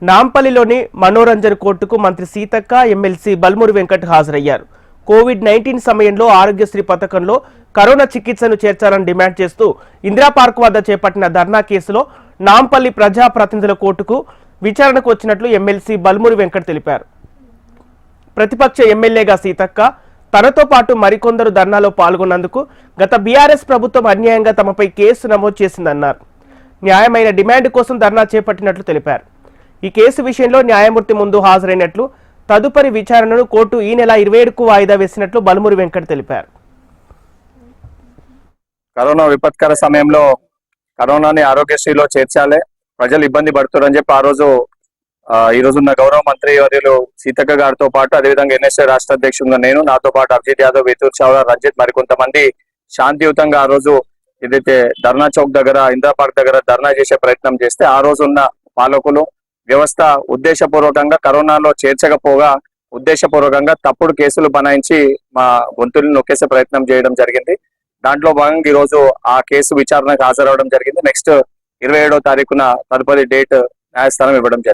నాంపల్లిలోని మనోరంజన్ కోర్టుకు మంత్రి సీతక్క ఎమ్మెల్సీ బల్మూరి వెంకట్ హాజరయ్యారు. కోవిడ్-19 సమయంలో ఆరోగ్యశ్రీ పథకంలో కరోనా చికిత్సను చేర్చాలని డిమాండ్ చేస్తూ ఇందిరా పార్క్ వద్ద చేపట్టిన ధర్నా కేసులో నాంపల్లి ప్రజాప్రతినిధుల కోర్టుకు విచారణకు వచ్చినట్లు ఎమ్మెల్సీ బల్మూరి వెంకట్ తెలిపారు. ప్రతిపక్ష ఎమ్మెల్యేగా సీతక్క, తనతో పాటు మరికొందరు ధర్నాలో పాల్గొన్నందుకు గత బీఆర్ఎస్ ప్రభుత్వం అన్యాయంగా తమపై కేసు నమోదు చేసిందన్నారు. న్యాయమైన డిమాండ్ కోసం ధర్నా చేపట్టినట్లు తెలిపారు. ఈ కేసు విషయంలో న్యాయమూర్తి ముందు హాజరైనట్లు, తదుపరి విచారణను కోర్టు ఈ నెల 27కు వాయిదా వేసినట్లు బల్మూరి వెంకట్ తెలిపారు. కరోనా విపత్కర సమయంలో కరోనాని ఆరోగ్యశ్రీలో చేర్చాలి, ప్రజలు ఇబ్బంది పడుతున్నారని చెప్పి ఈ రోజున్న గౌరవ మంత్రి వర్యులు సీతక్క గారితో పాటు అదేవిధంగా ఎన్ఎస్ఏ రాష్ట్ర అధ్యక్షుడుగా నేను, నాతో పాటు అభిజిత్ యాదవ్, వితూర్ చౌరా, రంజిత్ మరికొంతమంది శాంతియుతంగా ఆ రోజు ఏదైతే ధర్నా చౌక్ దగ్గర, ఇందిరా పార్క్ దగ్గర ధర్నా చేసే ప్రయత్నం చేస్తే ఆ రోజున్న పాలకులు వ్యవస్థ ఉద్దేశపూర్వకంగా కరోనాలో చేర్చకపోగా ఉద్దేశపూర్వకంగా తప్పుడు కేసులు బనాయించి మా గొంతుల్ని నొక్కేసే ప్రయత్నం చేయడం జరిగింది. దాంట్లో భాగంగా ఈ రోజు ఆ కేసు విచారణకు హాజరవడం జరిగింది. నెక్స్ట్ 27వ తారీఖున తదుపరి డేట్ న్యాయస్థానం ఇవ్వడం జరిగింది.